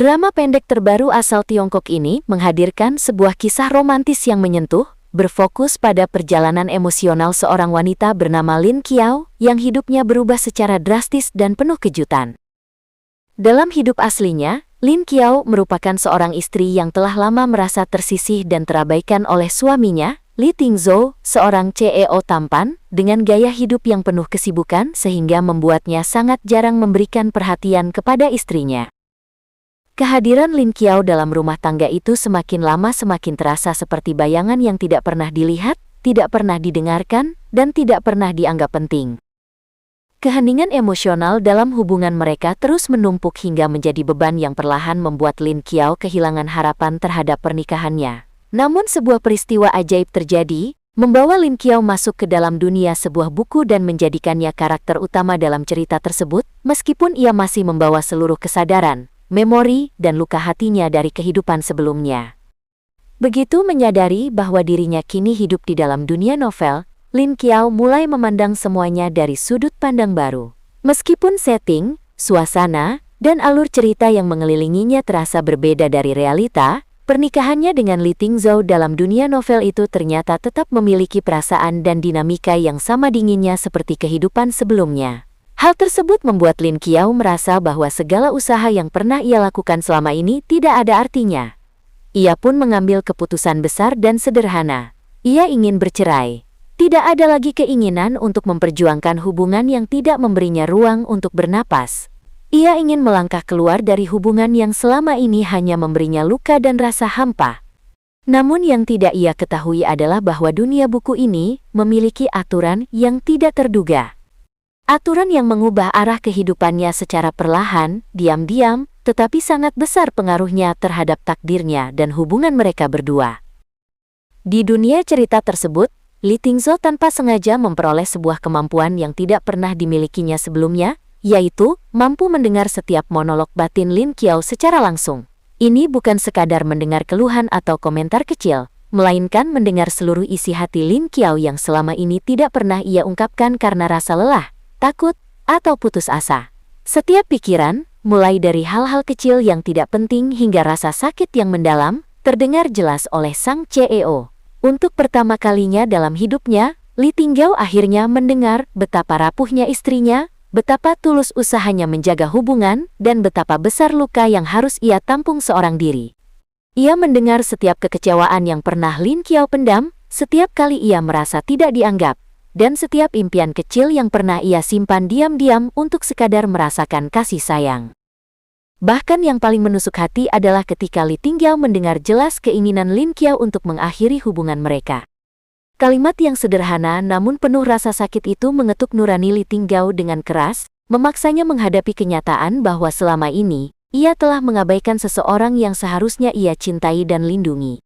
Drama pendek terbaru asal Tiongkok ini menghadirkan sebuah kisah romantis yang menyentuh, berfokus pada perjalanan emosional seorang wanita bernama Lin Qiao yang hidupnya berubah secara drastis dan penuh kejutan. Dalam hidup aslinya, Lin Qiao merupakan seorang istri yang telah lama merasa tersisih dan terabaikan oleh suaminya, Li Tingzhou, seorang CEO tampan, dengan gaya hidup yang penuh kesibukan sehingga membuatnya sangat jarang memberikan perhatian kepada istrinya. Kehadiran Lin Qiao dalam rumah tangga itu semakin lama semakin terasa seperti bayangan yang tidak pernah dilihat, tidak pernah didengarkan, dan tidak pernah dianggap penting. Keheningan emosional dalam hubungan mereka terus menumpuk hingga menjadi beban yang perlahan membuat Lin Qiao kehilangan harapan terhadap pernikahannya. Namun sebuah peristiwa ajaib terjadi, membawa Lin Qiao masuk ke dalam dunia sebuah buku dan menjadikannya karakter utama dalam cerita tersebut, meskipun ia masih membawa seluruh kesadaran, memori, dan luka hatinya dari kehidupan sebelumnya. Begitu menyadari bahwa dirinya kini hidup di dalam dunia novel, Lin Qiao mulai memandang semuanya dari sudut pandang baru. Meskipun setting, suasana, dan alur cerita yang mengelilinginya terasa berbeda dari realita, pernikahannya dengan Li Tingzhou dalam dunia novel itu ternyata tetap memiliki perasaan dan dinamika yang sama dinginnya seperti kehidupan sebelumnya. Hal tersebut membuat Lin Qiao merasa bahwa segala usaha yang pernah ia lakukan selama ini tidak ada artinya. Ia pun mengambil keputusan besar dan sederhana. Ia ingin bercerai. Tidak ada lagi keinginan untuk memperjuangkan hubungan yang tidak memberinya ruang untuk bernapas. Ia ingin melangkah keluar dari hubungan yang selama ini hanya memberinya luka dan rasa hampa. Namun yang tidak ia ketahui adalah bahwa dunia buku ini memiliki aturan yang tidak terduga. Aturan yang mengubah arah kehidupannya secara perlahan, diam-diam, tetapi sangat besar pengaruhnya terhadap takdirnya dan hubungan mereka berdua. Di dunia cerita tersebut, Li Tingzhou tanpa sengaja memperoleh sebuah kemampuan yang tidak pernah dimilikinya sebelumnya, yaitu mampu mendengar setiap monolog batin Lin Qiao secara langsung. Ini bukan sekadar mendengar keluhan atau komentar kecil, melainkan mendengar seluruh isi hati Lin Qiao yang selama ini tidak pernah ia ungkapkan karena rasa lelah, takut, atau putus asa. Setiap pikiran, mulai dari hal-hal kecil yang tidak penting hingga rasa sakit yang mendalam, terdengar jelas oleh sang CEO. Untuk pertama kalinya dalam hidupnya, Li Tingzhou akhirnya mendengar betapa rapuhnya istrinya, betapa tulus usahanya menjaga hubungan, dan betapa besar luka yang harus ia tampung seorang diri. Ia mendengar setiap kekecewaan yang pernah Lin Qiao pendam, setiap kali ia merasa tidak dianggap, dan setiap impian kecil yang pernah ia simpan diam-diam untuk sekadar merasakan kasih sayang. Bahkan yang paling menusuk hati adalah ketika Li Tingzhou mendengar jelas keinginan Lin Qiao untuk mengakhiri hubungan mereka. Kalimat yang sederhana namun penuh rasa sakit itu mengetuk nurani Li Tingzhou dengan keras, memaksanya menghadapi kenyataan bahwa selama ini, ia telah mengabaikan seseorang yang seharusnya ia cintai dan lindungi.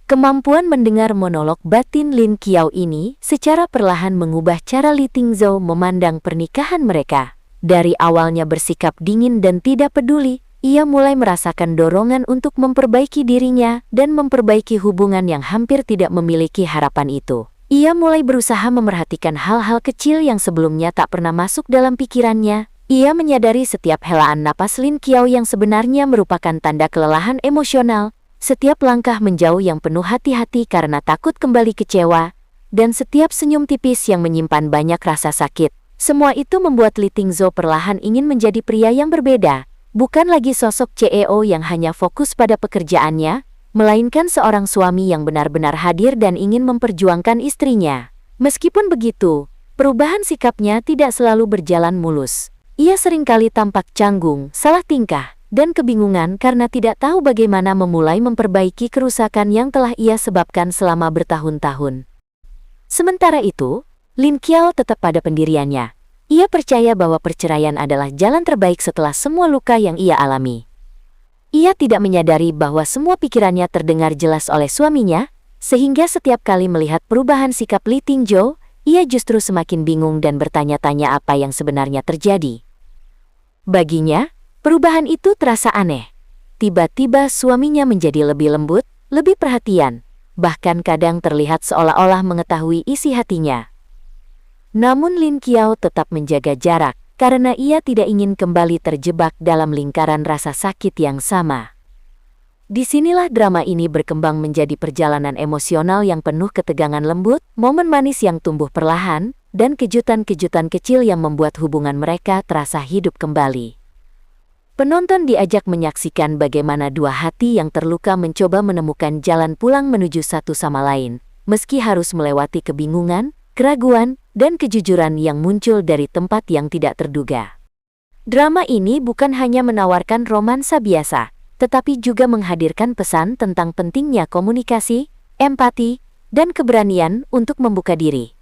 Kemampuan mendengar monolog batin Lin Qiao ini secara perlahan mengubah cara Li Tingzhou memandang pernikahan mereka. Dari awalnya bersikap dingin dan tidak peduli, ia mulai merasakan dorongan untuk memperbaiki dirinya dan memperbaiki hubungan yang hampir tidak memiliki harapan itu. Ia mulai berusaha memerhatikan hal-hal kecil yang sebelumnya tak pernah masuk dalam pikirannya. Ia menyadari setiap helaan napas Lin Qiao yang sebenarnya merupakan tanda kelelahan emosional, setiap langkah menjauh yang penuh hati-hati karena takut kembali kecewa, dan setiap senyum tipis yang menyimpan banyak rasa sakit. Semua itu membuat Li Tingzhou perlahan ingin menjadi pria yang berbeda, bukan lagi sosok CEO yang hanya fokus pada pekerjaannya, melainkan seorang suami yang benar-benar hadir dan ingin memperjuangkan istrinya. Meskipun begitu, perubahan sikapnya tidak selalu berjalan mulus. Ia seringkali tampak canggung, salah tingkah, dan kebingungan karena tidak tahu bagaimana memulai memperbaiki kerusakan yang telah ia sebabkan selama bertahun-tahun. Sementara itu, Lin Qiao tetap pada pendiriannya. Ia percaya bahwa perceraian adalah jalan terbaik setelah semua luka yang ia alami. Ia tidak menyadari bahwa semua pikirannya terdengar jelas oleh suaminya, sehingga setiap kali melihat perubahan sikap Li Tingzhou, ia justru semakin bingung dan bertanya-tanya apa yang sebenarnya terjadi. Baginya, perubahan itu terasa aneh. Tiba-tiba suaminya menjadi lebih lembut, lebih perhatian, bahkan kadang terlihat seolah-olah mengetahui isi hatinya. Namun Lin Qiao tetap menjaga jarak, karena ia tidak ingin kembali terjebak dalam lingkaran rasa sakit yang sama. Disinilah drama ini berkembang menjadi perjalanan emosional yang penuh ketegangan lembut, momen manis yang tumbuh perlahan, dan kejutan-kejutan kecil yang membuat hubungan mereka terasa hidup kembali. Penonton diajak menyaksikan bagaimana dua hati yang terluka mencoba menemukan jalan pulang menuju satu sama lain, meski harus melewati kebingungan, keraguan, dan kejujuran yang muncul dari tempat yang tidak terduga. Drama ini bukan hanya menawarkan romansa biasa, tetapi juga menghadirkan pesan tentang pentingnya komunikasi, empati, dan keberanian untuk membuka diri.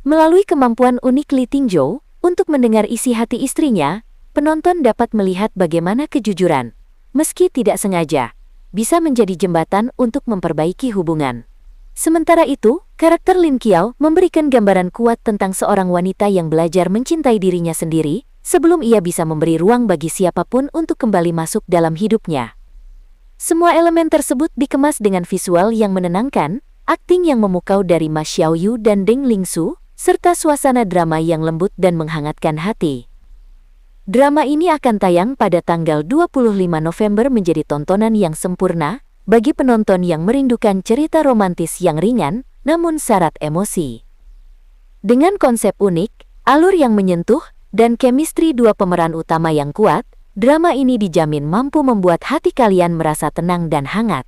Melalui kemampuan unik Lee Ting-jo untuk mendengar isi hati istrinya, penonton dapat melihat bagaimana kejujuran, meski tidak sengaja, bisa menjadi jembatan untuk memperbaiki hubungan. Sementara itu, karakter Lin Qiao memberikan gambaran kuat tentang seorang wanita yang belajar mencintai dirinya sendiri, sebelum ia bisa memberi ruang bagi siapapun untuk kembali masuk dalam hidupnya. Semua elemen tersebut dikemas dengan visual yang menenangkan, akting yang memukau dari Ma Xiaoyu dan Deng Lingsu, serta suasana drama yang lembut dan menghangatkan hati. Drama ini akan tayang pada tanggal 25 November menjadi tontonan yang sempurna bagi penonton yang merindukan cerita romantis yang ringan namun syarat emosi. Dengan konsep unik, alur yang menyentuh, dan chemistry dua pemeran utama yang kuat, drama ini dijamin mampu membuat hati kalian merasa tenang dan hangat.